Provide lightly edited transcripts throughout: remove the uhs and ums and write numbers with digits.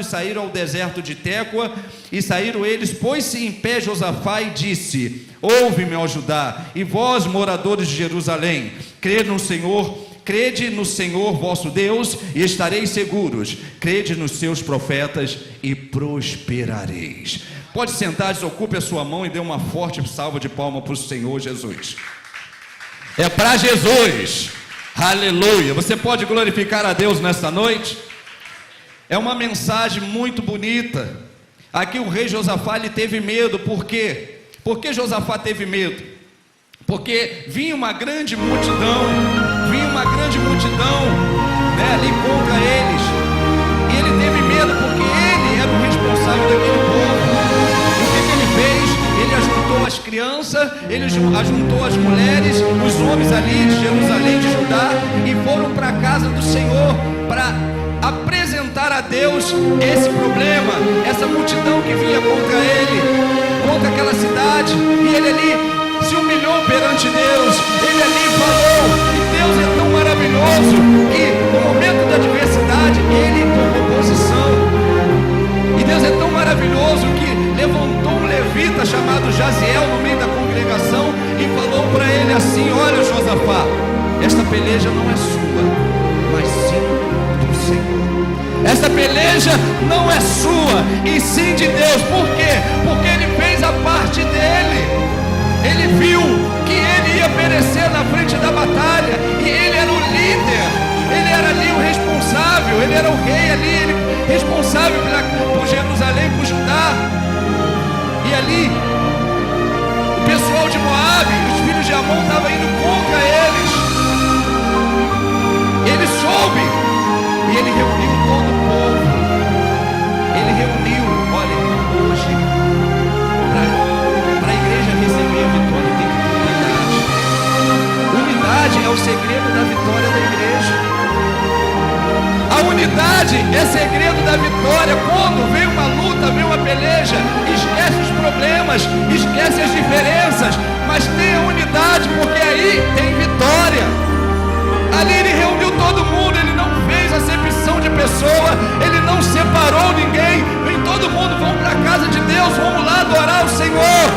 saíram ao deserto de Tecoa, e saíram eles, pôs-se em pé Josafá e disse: ouve-me, ó Judá, e vós, moradores de Jerusalém, crede no Senhor vosso Deus, e estareis seguros, crede nos seus profetas, e prosperareis. Pode sentar, desocupe a sua mão e dê uma forte salva de palmas para o Senhor Jesus. É para Jesus, aleluia. Você pode glorificar a Deus nesta noite? É uma mensagem muito bonita. Aqui o rei Josafá, ele teve medo. Por quê? Por que Josafá teve medo? Porque vinha uma grande multidão, ali contra eles, e ele teve medo porque ele era o responsável daquele povo. E o que ele fez? Ele ajuntou as crianças, ele ajuntou as mulheres, os homens ali de Jerusalém, de Judá, e foram para a casa do Senhor para apresentar a Deus esse problema, essa multidão que vinha contra ele, contra aquela cidade. E ele ali se humilhou perante Deus. Ele ali falou, e Deus é tão maravilhoso que no momento da adversidade ele tomou posição. E Deus é tão maravilhoso que levantou um levita chamado Jaziel no meio da congregação e falou para ele assim: olha, Josafá, esta peleja não é sua, mas sim do Senhor. Essa peleja não é sua, e sim de Deus. Por quê? Porque ele fez a parte dele. Ele viu que ele ia perecer na frente da batalha, e ele era o líder, ele era ali o responsável, ele era o rei ali, ele responsável por Jerusalém, por Judá. E ali o pessoal de Moabe, os filhos de Amon, estavam indo contra eles. Ele soube, e ele reuniu todo o povo. Ele reuniu, olha, hoje, para a igreja receber a vitória, tem que ter unidade. Unidade é o segredo da vitória da igreja. A unidade é segredo da vitória. Quando vem uma luta, vem uma peleja, esquece os problemas, esquece as diferenças, mas tenha unidade, porque aí tem vitória. Ali ele reuniu todo mundo, ele não fez acepção de pessoa, ele não separou ninguém. Vem todo mundo, vamos para a casa de Deus, vamos lá adorar o Senhor.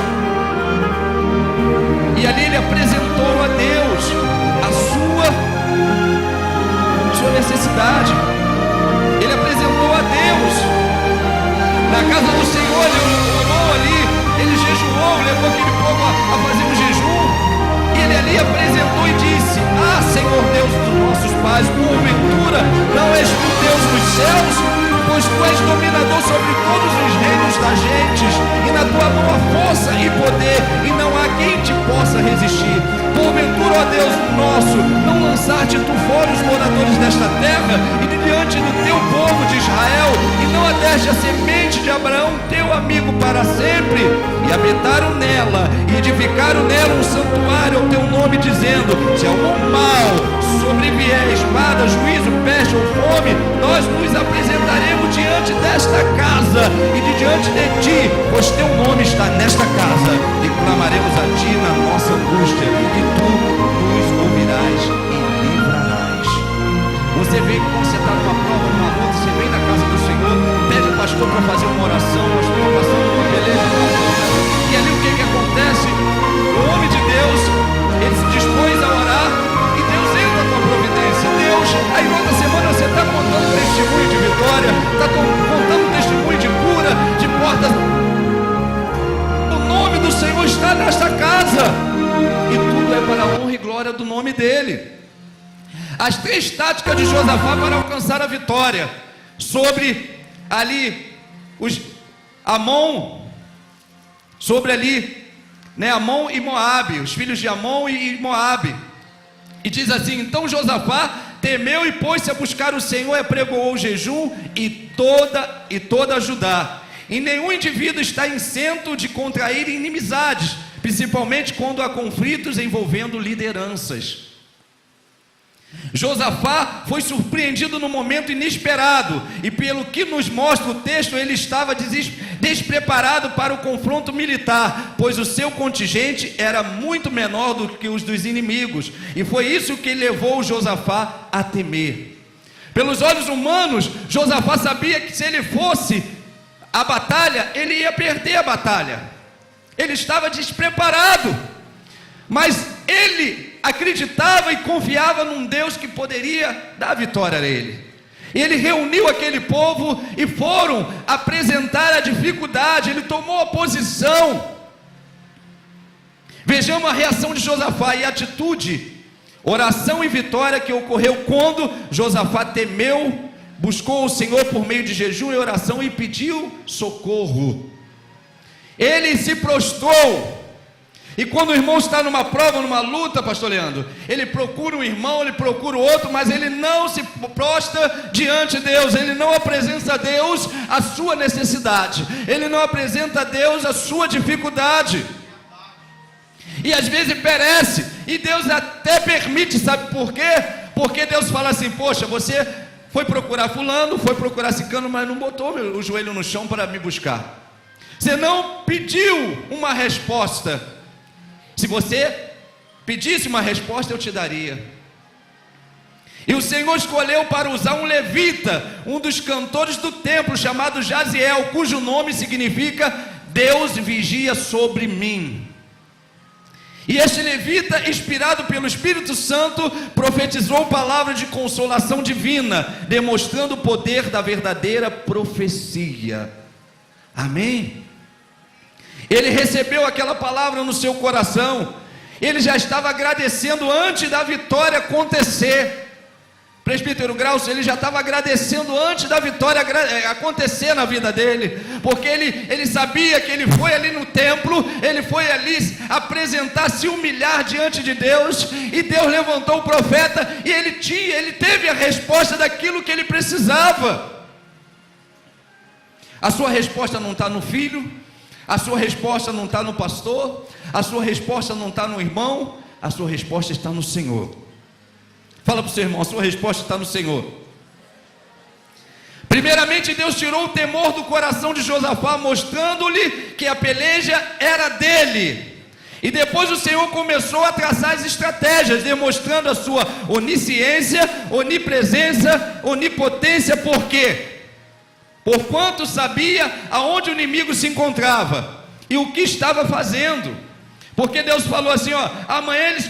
E ali ele apresentou a Deus a sua necessidade. Ele apresentou a Deus na casa do Senhor. Ele orou ali, ele jejuou, levou aquele povo a fazer um jejum. E ele ali apresentou e disse: ah, Senhor Deus dos nossos pais, porventura não és tu Deus dos céus? Pois tu és dominador sobre todos os reinos das gentes, e na tua mão há força e poder, e não há quem te possa resistir. Porventura, ó Deus nosso, não lançaste tu fora os moradores desta terra, e de diante do teu povo de Israel, e não adeste a semente de Abraão, teu amigo, para sempre, e habitaram nela, e edificaram nela um santuário ao teu nome, dizendo: se algum mal sobrevier, espada, juízo, peste ou fome, nós nos apresentaremos diante desta casa e de diante de ti, pois teu nome está nesta casa, e clamaremos a ti na nossa angústia, e tu nos ouvirás e livrarás. Você vem, quando você está numa prova, numa luta, você vem na casa do Senhor, pede ao pastor para fazer uma oração, nós estamos passando uma beleza, e ali o que acontece? O homem de Deus, ele se dispôs a orar, e Deus entra com a providência. Deus, aí outra semana você está contando testemunho de vitória, está contando testemunho de cura, de portas. O nome do Senhor está nesta casa, e tudo é para a honra e glória do nome dele. As três táticas de Josafá para alcançar a vitória sobre ali os Amon, sobre ali, Amon e Moabe, os filhos de Amon e Moabe. E diz assim: então Josafá temeu e pôs-se a buscar o Senhor, e apregoou o jejum e toda Judá. E nenhum indivíduo está isento de contrair inimizades, principalmente quando há conflitos envolvendo lideranças. Josafá foi surpreendido no momento inesperado, e pelo que nos mostra o texto, ele estava despreparado para o confronto militar, pois o seu contingente era muito menor do que os dos inimigos, e foi isso que levou Josafá a temer. Pelos olhos humanos, Josafá sabia que se ele fosse à batalha, ele ia perder a batalha. Ele estava despreparado, mas ele acreditava e confiava num Deus que poderia dar vitória a ele. E ele reuniu aquele povo e foram apresentar a dificuldade. Ele tomou a posição. Vejamos a reação de Josafá e a atitude, oração e vitória que ocorreu quando Josafá temeu, buscou o Senhor por meio de jejum e oração e pediu socorro. Ele se prostrou. E quando o irmão está numa prova, numa luta, pastor Leandro, ele procura um irmão, ele procura o outro, mas ele não se prostra diante de Deus, ele não apresenta a Deus a sua necessidade, ele não apresenta a Deus a sua dificuldade. E às vezes perece, e Deus até permite, sabe por quê? Porque Deus fala assim: poxa, você foi procurar fulano, foi procurar ciclano, mas não botou o joelho no chão para me buscar. Você não pediu uma resposta. Se você pedisse uma resposta, eu te daria. E o Senhor escolheu para usar um levita, um dos cantores do templo, chamado Jaziel, cujo nome significa Deus vigia sobre mim. E este levita, inspirado pelo Espírito Santo, profetizou palavras de consolação divina, demonstrando o poder da verdadeira profecia. Amém? Ele recebeu aquela palavra no seu coração, ele já estava agradecendo antes da vitória acontecer. Presbítero Graucio, ele já estava agradecendo antes da vitória acontecer na vida dele, porque ele sabia que ele foi ali no templo, ele foi ali apresentar, se humilhar diante de Deus, e Deus levantou o profeta, e ele teve a resposta daquilo que ele precisava. A sua resposta não está no filho, a sua resposta não está no pastor, a sua resposta não está no irmão, a sua resposta está no Senhor. Fala para o seu irmão, a sua resposta está no Senhor. Primeiramente, Deus tirou o temor do coração de Josafá, mostrando-lhe que a peleja era dele. E depois o Senhor começou a traçar as estratégias, demonstrando a sua onisciência, onipresença, onipotência. Por quê? Porquanto sabia aonde o inimigo se encontrava e o que estava fazendo. Porque Deus falou assim: amanhã eles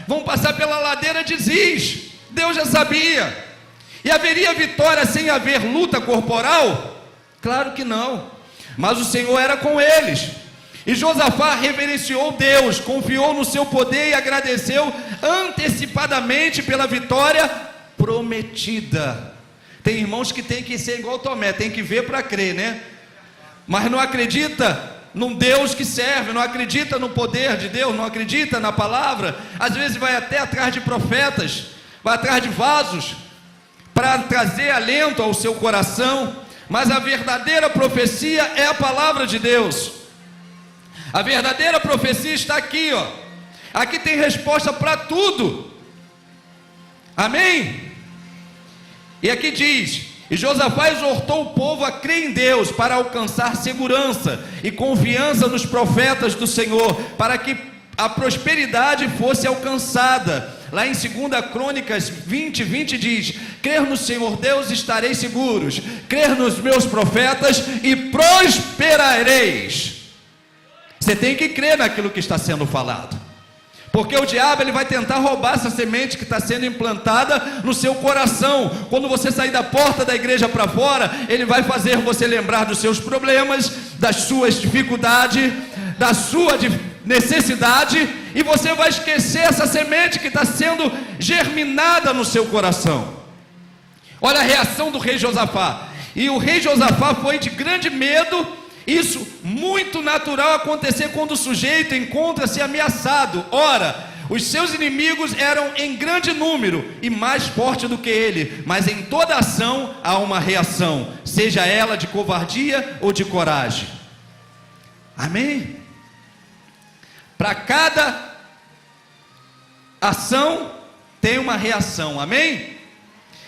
vão passar pela ladeira de Ziz. Deus já sabia. E haveria vitória sem haver luta corporal? Claro que não. Mas o Senhor era com eles. E Josafá reverenciou Deus, confiou no seu poder e agradeceu antecipadamente pela vitória prometida. Tem irmãos que tem que ser igual Tomé, tem que ver para crer, né? Mas não acredita num Deus que serve, não acredita no poder de Deus, não acredita na palavra. Às vezes vai até atrás de profetas, vai atrás de vasos, para trazer alento ao seu coração. Mas a verdadeira profecia é a palavra de Deus. A verdadeira profecia está aqui, Aqui tem resposta para tudo. Amém? E aqui diz: e Josafá exortou o povo a crer em Deus para alcançar segurança e confiança nos profetas do Senhor, para que a prosperidade fosse alcançada. Lá em 2 Crônicas 20 diz: crer no Senhor Deus estareis seguros, crer nos meus profetas e prosperareis. Você tem que crer naquilo que está sendo falado, porque o diabo ele vai tentar roubar essa semente que está sendo implantada no seu coração. Quando você sair da porta da igreja para fora, ele vai fazer você lembrar dos seus problemas, das suas dificuldades, da sua necessidade, e você vai esquecer essa semente que está sendo germinada no seu coração. Olha a reação do rei Josafá. E o rei Josafá foi de grande medo. Isso muito natural acontecer quando o sujeito encontra-se ameaçado. Ora, os seus inimigos eram em grande número e mais forte do que ele, mas em toda ação há uma reação, seja ela de covardia ou de coragem. Amém? Para cada ação tem uma reação. Amém?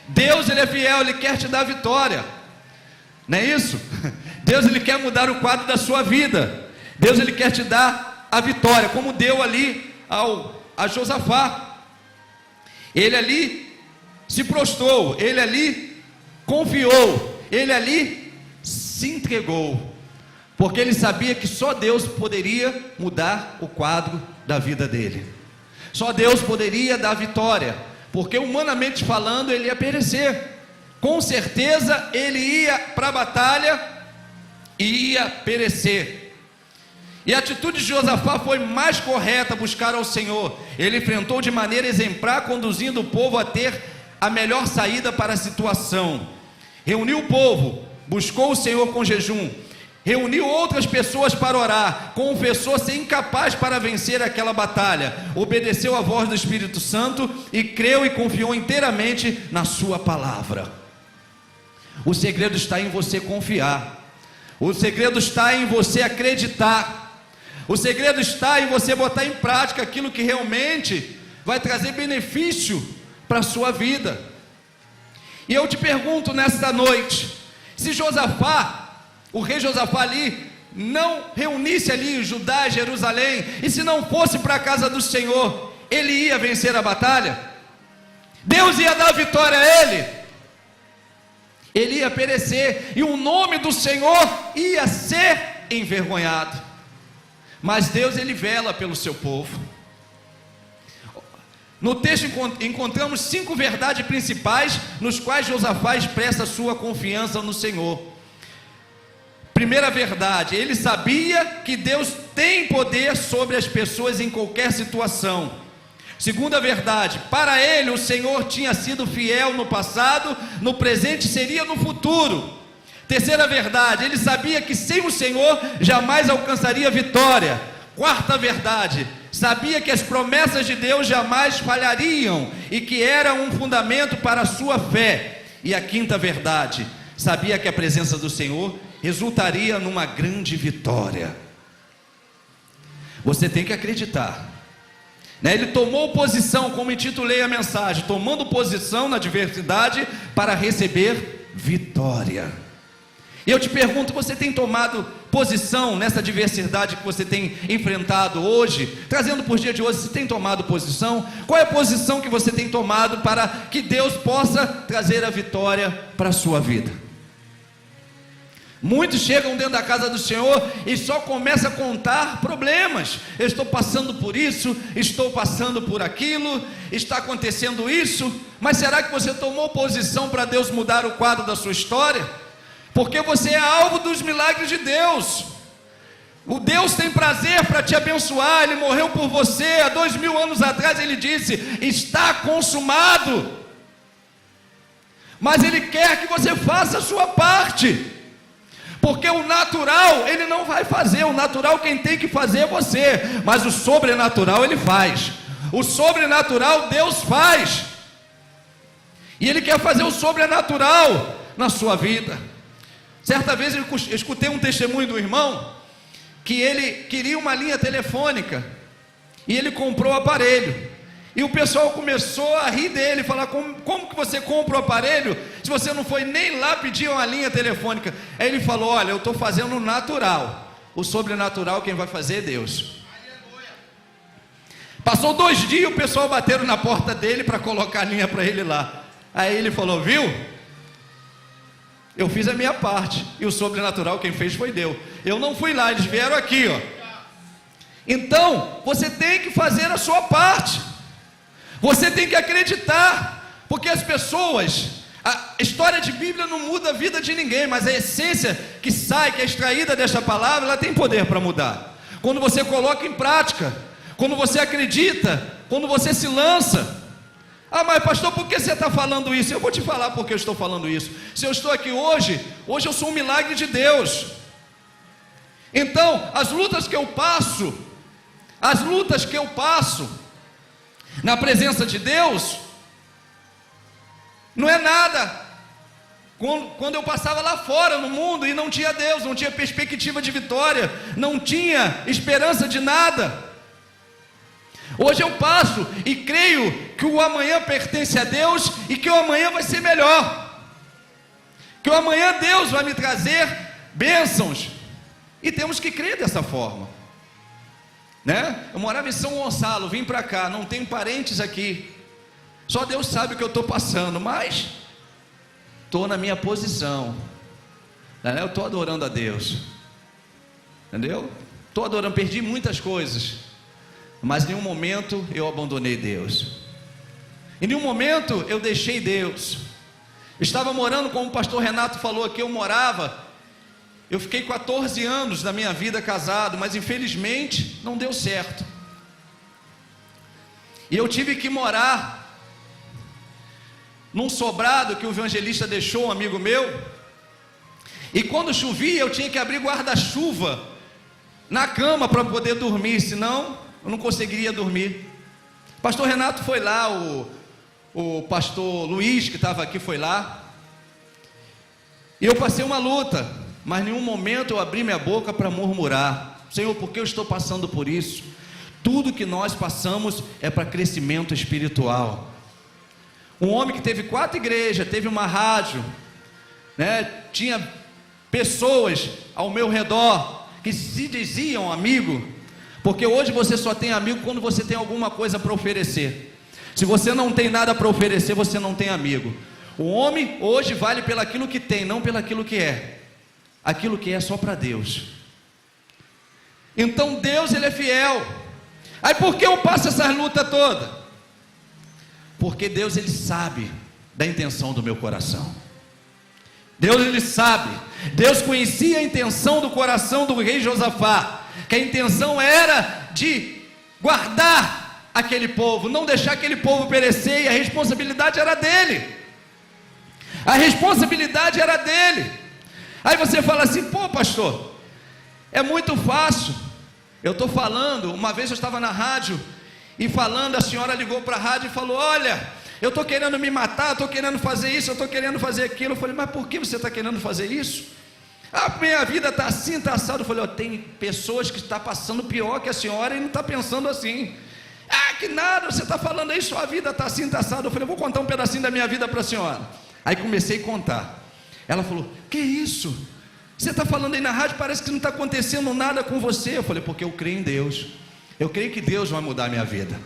Deus ele é fiel, ele quer te dar vitória. Não é isso? Deus ele quer mudar o quadro da sua vida. Deus ele quer te dar a vitória, como deu ali a Josafá. Ele ali se prostrou, ele ali confiou, ele ali se entregou, porque ele sabia que só Deus poderia mudar o quadro da vida dele, só Deus poderia dar vitória, porque humanamente falando ele ia perecer, com certeza ele ia para a batalha e ia perecer. E a atitude de Josafá foi mais correta, buscar ao Senhor. Ele enfrentou de maneira exemplar, conduzindo o povo a ter a melhor saída para a situação. Reuniu o povo, buscou o Senhor com jejum, reuniu outras pessoas para orar, confessou ser incapaz para vencer aquela batalha, obedeceu à voz do Espírito Santo e creu e confiou inteiramente na sua palavra. O segredo está em você confiar, o segredo está em você acreditar, o segredo está em você botar em prática aquilo que realmente vai trazer benefício para a sua vida. E eu te pergunto nesta noite, se Josafá, o rei Josafá ali, não reunisse ali Judá e Jerusalém, e se não fosse para a casa do Senhor, ele ia vencer a batalha? Deus ia dar vitória a ele ia perecer, e o nome do Senhor ia ser envergonhado. Mas Deus, ele vela pelo seu povo. No texto encontramos 5 verdades principais, nos quais Josafá expressa sua confiança no Senhor. Primeira verdade, ele sabia que Deus tem poder sobre as pessoas em qualquer situação. Segunda verdade, para ele o Senhor tinha sido fiel no passado, no presente seria no futuro. Terceira verdade, ele sabia que sem o Senhor jamais alcançaria vitória. Quarta verdade, sabia que as promessas de Deus jamais falhariam e que era um fundamento para a sua fé. E a quinta verdade, sabia que a presença do Senhor resultaria numa grande vitória. Você tem que acreditar, né? Ele tomou posição, como intitulei a mensagem, tomando posição na adversidade para receber vitória. E eu te pergunto, você tem tomado posição nessa adversidade que você tem enfrentado hoje? Trazendo por dia de hoje, você tem tomado posição? Qual é a posição que você tem tomado para que Deus possa trazer a vitória para a sua vida? Muitos chegam dentro da casa do Senhor e só começam a contar problemas. Eu estou passando por isso, estou passando por aquilo, está acontecendo isso. Mas será que você tomou posição para Deus mudar o quadro da sua história? Porque você é alvo dos milagres de Deus. O Deus tem prazer para te abençoar. Ele morreu por você há 2000 anos atrás. Ele disse: está consumado. Mas Ele quer que você faça a sua parte, porque o natural Ele não vai fazer. O natural quem tem que fazer é você, mas o sobrenatural Ele faz. O sobrenatural Deus faz, e Ele quer fazer o sobrenatural na sua vida. Certa vez eu escutei um testemunho do irmão, que ele queria uma linha telefônica, e ele comprou o aparelho, e o pessoal começou a rir dele, falar: como que você compra o aparelho, se você não foi nem lá pedir uma linha telefônica? Aí ele falou: olha, eu estou fazendo o natural, o sobrenatural quem vai fazer é Deus. Passou 2 dias, o pessoal bateram na porta dele para colocar a linha para ele lá. Aí ele falou: viu? Eu fiz a minha parte, e o sobrenatural quem fez foi Deus. Eu não fui lá, eles vieram aqui, ó. Então, você tem que fazer a sua parte. Você tem que acreditar, porque as pessoas, a história de Bíblia não muda a vida de ninguém, mas a essência que sai, que é extraída desta palavra, ela tem poder para mudar. Quando você coloca em prática, quando você acredita, quando você se lança. Ah, mas pastor, por que você está falando isso? Eu vou te falar porque eu estou falando isso. Se eu estou aqui hoje eu sou um milagre de Deus. Então, as lutas que eu passo na presença de Deus, não é nada. Quando eu passava lá fora no mundo e não tinha Deus, não tinha perspectiva de vitória, não tinha esperança de nada. Hoje eu passo e creio que o amanhã pertence a Deus e que o amanhã vai ser melhor, que o amanhã Deus vai me trazer bênçãos, e temos que crer dessa forma, né? Eu morava em São Gonçalo, vim para cá, não tenho parentes aqui, Só Deus sabe o que eu estou passando, mas estou na minha posição, eu estou adorando a Deus, entendeu? Estou adorando, perdi muitas coisas, mas em nenhum momento eu abandonei Deus, em nenhum momento eu deixei Deus. Estava morando, como o pastor Renato falou aqui, eu fiquei 14 anos da minha vida casado, mas infelizmente não deu certo, e eu tive que morar num sobrado que o evangelista deixou, um amigo meu, e quando chovia eu tinha que abrir guarda-chuva na cama para poder dormir, senão eu não conseguiria dormir. O pastor Renato foi lá, o pastor Luiz que estava aqui foi lá, e eu passei uma luta, mas em nenhum momento eu abri minha boca para murmurar: Senhor, por que eu estou passando por isso? Tudo que nós passamos é para crescimento espiritual. Um homem que teve 4 igrejas, teve uma rádio, tinha pessoas ao meu redor que se diziam amigo, porque hoje você só tem amigo quando você tem alguma coisa para oferecer. Se você não tem nada para oferecer, você não tem amigo. O homem hoje vale pelaquilo que tem, não pelaquilo que é. Aquilo que é só para Deus. Então Deus, Ele é fiel. Aí por que eu passo essas lutas todas? Porque Deus, Ele sabe da intenção do meu coração. Deus, Ele sabe. Deus conhecia a intenção do coração do rei Josafá, que a intenção era de guardar aquele povo, não deixar aquele povo perecer, e a responsabilidade era dele. A responsabilidade era dele. Aí você fala assim: pô, pastor, é muito fácil. Eu estou falando, uma vez eu estava na rádio e falando, a senhora ligou para a rádio e falou: olha, eu estou querendo me matar, eu estou querendo fazer isso, eu estou querendo fazer aquilo. Eu falei: mas por que você está querendo fazer isso? A minha vida está assim, está assado. Eu falei: tem pessoas que estão passando pior que a senhora e não está pensando assim. Ah, que nada, você está falando aí, sua vida está assim, está assado. Eu falei: eu vou contar um pedacinho da minha vida para a senhora. Aí comecei a contar. Ela falou: que isso? Você está falando aí na rádio, parece que não está acontecendo nada com você. Eu falei: porque eu creio em Deus. Eu creio que Deus vai mudar a minha vida.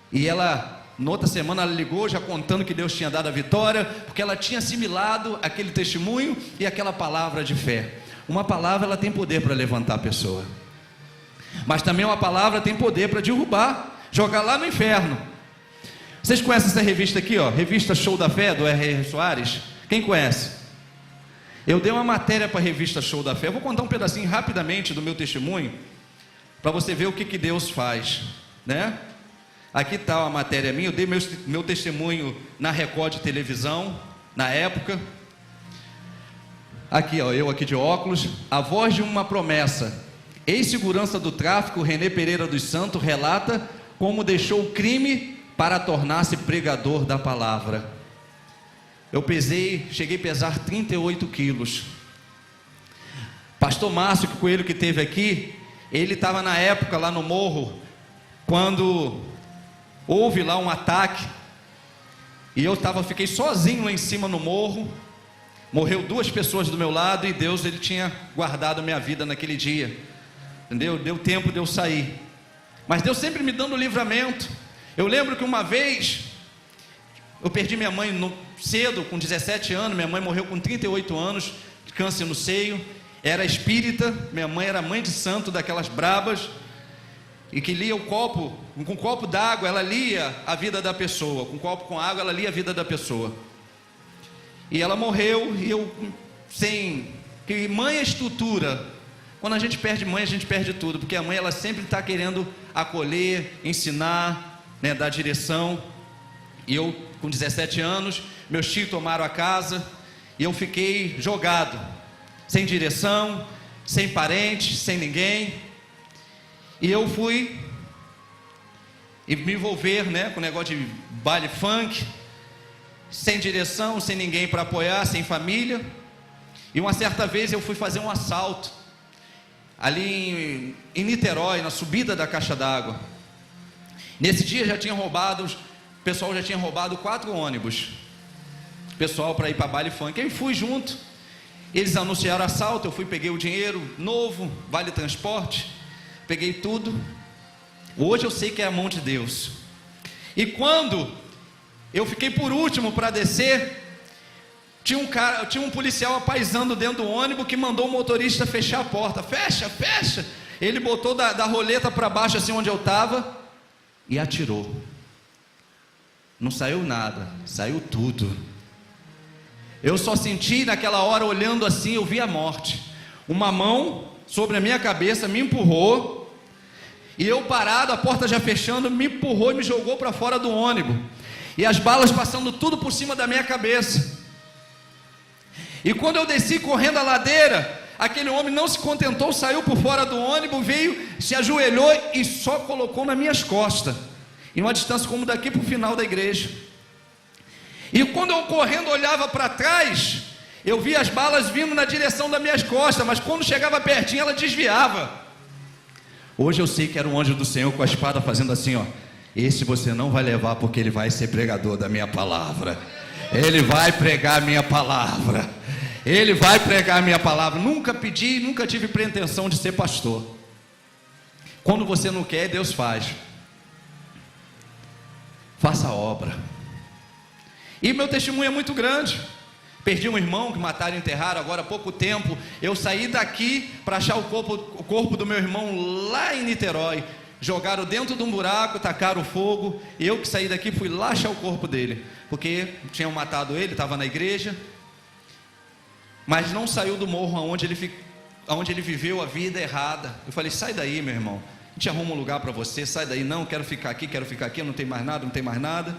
E ela, na outra semana, ela ligou já contando que Deus tinha dado a vitória, porque ela tinha assimilado aquele testemunho e aquela palavra de fé. Uma palavra, ela tem poder para levantar a pessoa, mas também uma palavra tem poder para derrubar, jogar lá no inferno. Vocês conhecem essa revista aqui, ó, Revista Show da Fé, do R.R. Soares? Quem conhece? Eu dei uma matéria para a Revista Show da Fé. Eu vou contar um pedacinho rapidamente do meu testemunho, para você ver o que Deus faz, né? Aqui está a matéria minha. Eu dei meu testemunho na Record de televisão, na época. Aqui, ó, eu aqui de óculos. A voz de uma promessa. Ex-segurança do tráfico, Renê Pereira dos Santos, relata como deixou o crime para tornar-se pregador da palavra. Eu cheguei a pesar 38 quilos. Pastor Márcio Coelho, que esteve aqui, ele estava na época lá no morro, quando houve lá um ataque, e eu fiquei sozinho lá em cima no morro. Morreu 2 pessoas do meu lado, e Deus, Ele tinha guardado a minha vida naquele dia, entendeu? Deu tempo de eu sair, mas Deus sempre me dando livramento. Eu lembro que uma vez eu perdi minha mãe cedo, com 17 anos. Minha mãe morreu com 38 anos, de câncer no seio. Era espírita, minha mãe era mãe de santo, daquelas brabas, e que lia com um copo d'água, ela lia a vida da pessoa, com um copo com água, ela lia a vida da pessoa. E ela morreu, e eu, que mãe é estrutura. Quando a gente perde mãe, a gente perde tudo, porque a mãe, ela sempre está querendo acolher, ensinar, né, dar direção. E eu, com 17 anos, meus tios tomaram a casa, e eu fiquei jogado, sem direção, sem parentes, sem ninguém. E eu fui me envolver, né, com o negócio de baile funk, sem direção, sem ninguém para apoiar, sem família. E uma certa vez eu fui fazer um assalto ali em Niterói, na subida da caixa d'água. Nesse dia o pessoal já tinha roubado 4 ônibus, pessoal para ir para baile funk. Eu fui junto, eles anunciaram assalto, eu fui, peguei o dinheiro novo, vale transporte, peguei tudo. Hoje eu sei que é a mão de Deus. E quando eu fiquei por último para descer, tinha um policial apaisando dentro do ônibus que mandou o motorista fechar a porta. Fecha, fecha. Ele botou da roleta para baixo, assim onde eu estava, e atirou. Não saiu nada, saiu tudo. Eu só senti naquela hora, olhando assim, eu vi a morte. Uma mão sobre a minha cabeça me empurrou, e eu parado, a porta já fechando, me empurrou e me jogou para fora do ônibus. E as balas passando tudo por cima da minha cabeça. E quando eu desci correndo a ladeira, aquele homem não se contentou, saiu por fora do ônibus, veio, se ajoelhou e só colocou nas minhas costas, em uma distância como daqui para o final da igreja. E quando eu correndo olhava para trás, eu via as balas vindo na direção das minhas costas, mas quando chegava pertinho ela desviava. Hoje eu sei que era um anjo do Senhor com a espada fazendo assim, ó: esse você não vai levar, porque ele vai ser pregador da minha palavra. Ele vai pregar a minha palavra. Ele vai pregar a minha palavra. Nunca pedi, nunca tive pretensão de ser pastor. Quando você não quer, Deus faz. Faça a obra. E meu testemunho é muito grande. Perdi um irmão que mataram e enterraram agora há pouco tempo. Eu saí daqui para achar o corpo do meu irmão lá em Niterói. Jogaram dentro de um buraco, tacaram fogo. Eu que saí daqui fui lá achar o corpo dele, porque tinham matado ele, estava na igreja, mas não saiu do morro onde ele viveu a vida errada. Eu falei: sai daí, meu irmão, a gente arruma um lugar para você, sai daí. Não, quero ficar aqui, não tem mais nada, não tem mais nada.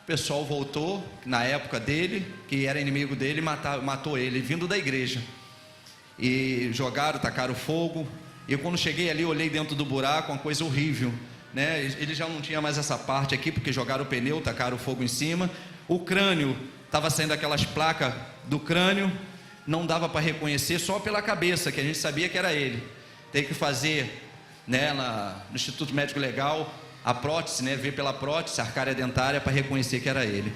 O pessoal voltou, na época dele, que era inimigo dele, matou ele, vindo da igreja. E jogaram, tacaram fogo. E quando cheguei ali, olhei dentro do buraco, uma coisa horrível, né? Ele já não tinha mais essa parte aqui, porque jogaram o pneu, tacaram fogo em cima. O crânio, estava saindo aquelas placas do crânio, não dava para reconhecer, só pela cabeça, que a gente sabia que era ele. Tem que fazer, né, no Instituto Médico Legal, a prótese, né, ver pela prótese, a arcária dentária, para reconhecer que era ele.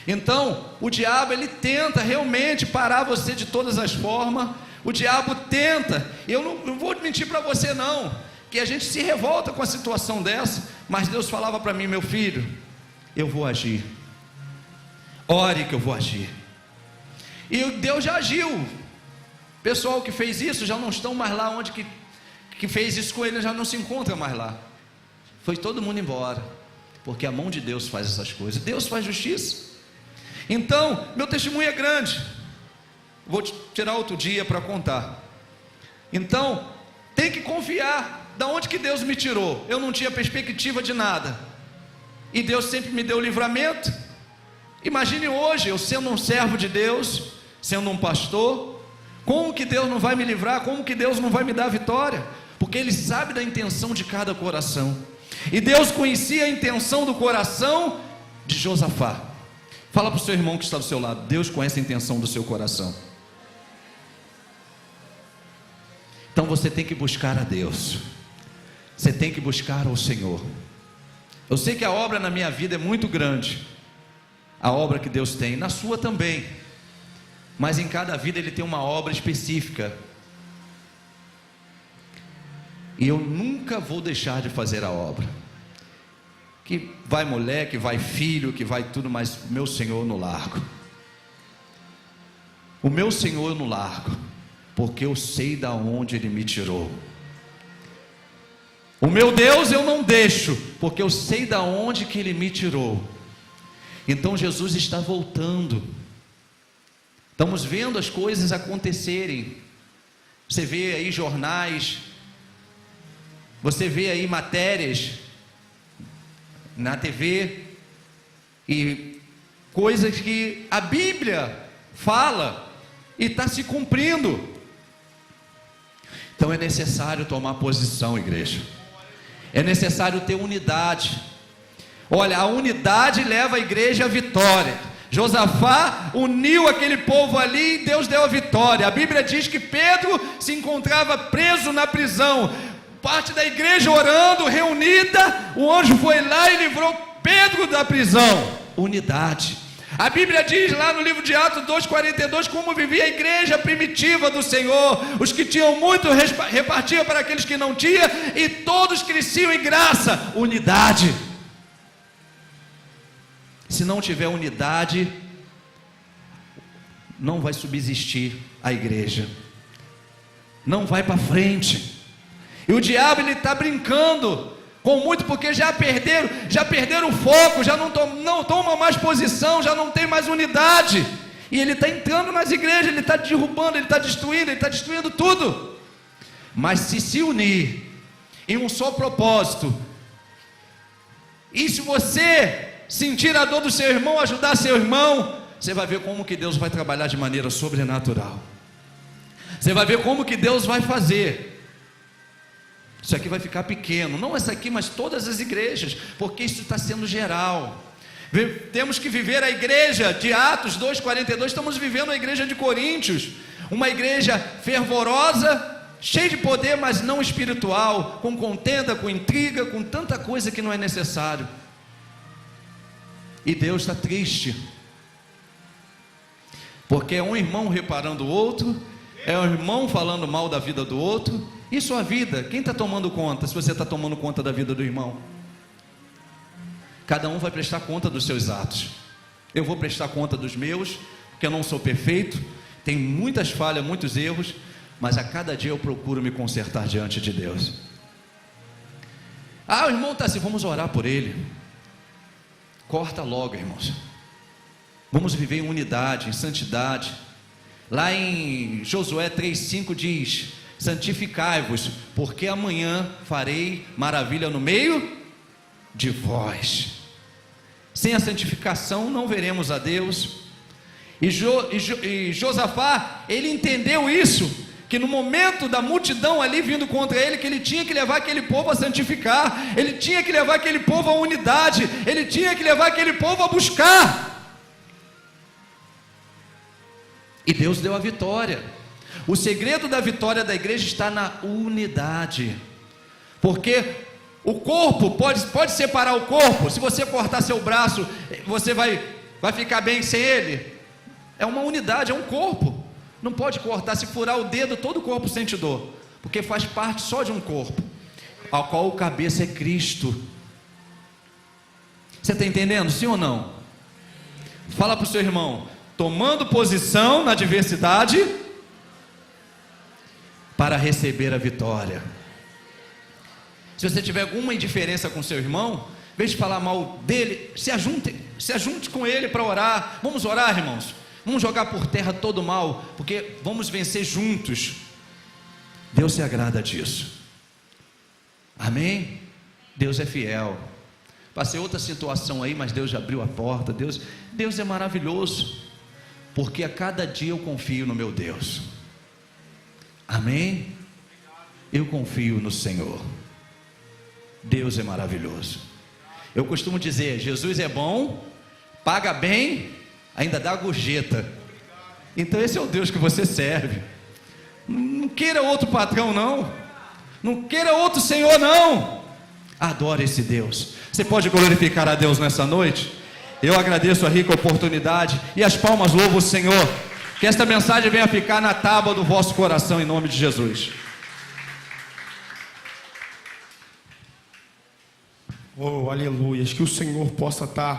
Então, o diabo, ele tenta realmente parar você de todas as formas. O diabo tenta. Eu não vou mentir para você não, que a gente se revolta com a situação dessa, mas Deus falava para mim: meu filho, eu vou agir, ore que eu vou agir. E Deus já agiu. O pessoal que fez isso já não estão mais lá, onde que fez isso com ele já não se encontra mais lá. Foi todo mundo embora, porque a mão de Deus faz essas coisas. Deus faz justiça. Então, meu testemunho é grande. Vou tirar outro dia para contar. Então, tem que confiar. Da onde que Deus me tirou? Eu não tinha perspectiva de nada, e Deus sempre me deu livramento. Imagine hoje, eu sendo um servo de Deus, sendo um pastor, como que Deus não vai me livrar? Como que Deus não vai me dar vitória? Porque Ele sabe da intenção de cada coração. E Deus conhecia a intenção do coração de Josafá. Fala para o seu irmão que está do seu lado: Deus conhece a intenção do seu coração. Então você tem que buscar a Deus, você tem que buscar ao Senhor. Eu sei que a obra na minha vida é muito grande, a obra que Deus tem, na sua também, mas em cada vida Ele tem uma obra específica, e eu nunca vou deixar de fazer a obra. Que vai mulher, que vai filho, que vai tudo, mas o meu Senhor eu não largo. O meu Senhor eu não largo, porque eu sei da onde Ele me tirou. O meu Deus eu não deixo, porque eu sei da onde que Ele me tirou. Então Jesus está voltando. Estamos vendo as coisas acontecerem. Você vê aí jornais, você vê aí matérias na TV, e coisas que a Bíblia fala e está se cumprindo. Então é necessário tomar posição, igreja. É necessário ter unidade. Olha, a unidade leva a igreja à vitória. Josafá uniu aquele povo ali e Deus deu a vitória. A Bíblia diz que Pedro se encontrava preso na prisão. Parte da igreja orando, reunida, o anjo foi lá e livrou Pedro da prisão. Unidade. A Bíblia diz lá no livro de Atos 2,42 como vivia a igreja primitiva do Senhor. Os que tinham muito repartiam para aqueles que não tinham, e todos cresciam em graça. Unidade. Se não tiver unidade, não vai subsistir a igreja, não vai para frente. E o diabo, ele está brincando com muito, porque já perderam o foco, já não tomam mais posição, já não tem mais unidade, e ele está entrando nas igrejas, ele está derrubando, ele está destruindo tudo. Mas se unir em um só propósito, e se você sentir a dor do seu irmão, ajudar seu irmão, você vai ver como que Deus vai trabalhar de maneira sobrenatural. Você vai ver como que Deus vai fazer. Isso aqui vai ficar pequeno, não essa aqui, mas todas as igrejas, porque isso está sendo geral. Temos que viver a igreja de Atos 2:42, estamos vivendo a igreja de Coríntios, uma igreja fervorosa, cheia de poder, mas não espiritual, com contenda, com intriga, com tanta coisa que não é necessário. E Deus está triste, porque é um irmão reparando o outro, é um irmão falando mal da vida do outro. E sua vida, quem está tomando conta? Se você está tomando conta da vida do irmão, cada um vai prestar conta dos seus atos. Eu vou prestar conta dos meus, porque eu não sou perfeito, tenho muitas falhas, muitos erros, mas a cada dia eu procuro me consertar diante de Deus. O irmão está assim, vamos orar por ele. Corta logo, irmãos. Vamos viver em unidade, em santidade. Lá em Josué 3:5 diz: santificai-vos, porque amanhã farei maravilha no meio de vós. Sem a santificação não veremos a Deus. E Josafá, ele entendeu isso, que no momento da multidão ali vindo contra ele, que ele tinha que levar aquele povo a santificar, ele tinha que levar aquele povo à unidade, ele tinha que levar aquele povo a buscar. E Deus deu a vitória. O segredo da vitória da igreja está na unidade, porque o corpo pode separar o corpo. Se você cortar seu braço, você vai ficar bem sem ele? É uma unidade, é um corpo. Não pode cortar. Se furar o dedo, todo o corpo sente dor, porque faz parte só de um corpo, ao qual o cabeça é Cristo. Você está entendendo, sim ou não? Fala para o seu irmão: tomando posição na adversidade para receber a vitória. Se você tiver alguma indiferença com seu irmão, em vez de falar mal dele, se ajunte com ele para orar. Vamos orar, irmãos. Vamos jogar por terra todo o mal, porque vamos vencer juntos. Deus se agrada disso. Amém? Deus é fiel. Passei outra situação aí, mas Deus já abriu a porta. Deus é maravilhoso, porque a cada dia eu confio no meu Deus. Amém? Eu confio no Senhor. Deus é maravilhoso. Eu costumo dizer: Jesus é bom, paga bem, ainda dá gorjeta. Então esse é o Deus que você serve. Não queira outro patrão, não queira outro Senhor, não. Adore esse Deus. Você pode glorificar a Deus nessa noite? Eu agradeço a rica oportunidade, e as palmas louvam o Senhor. Que esta mensagem venha ficar na tábua do vosso coração, em nome de Jesus. Oh, aleluia. Que o Senhor possa estar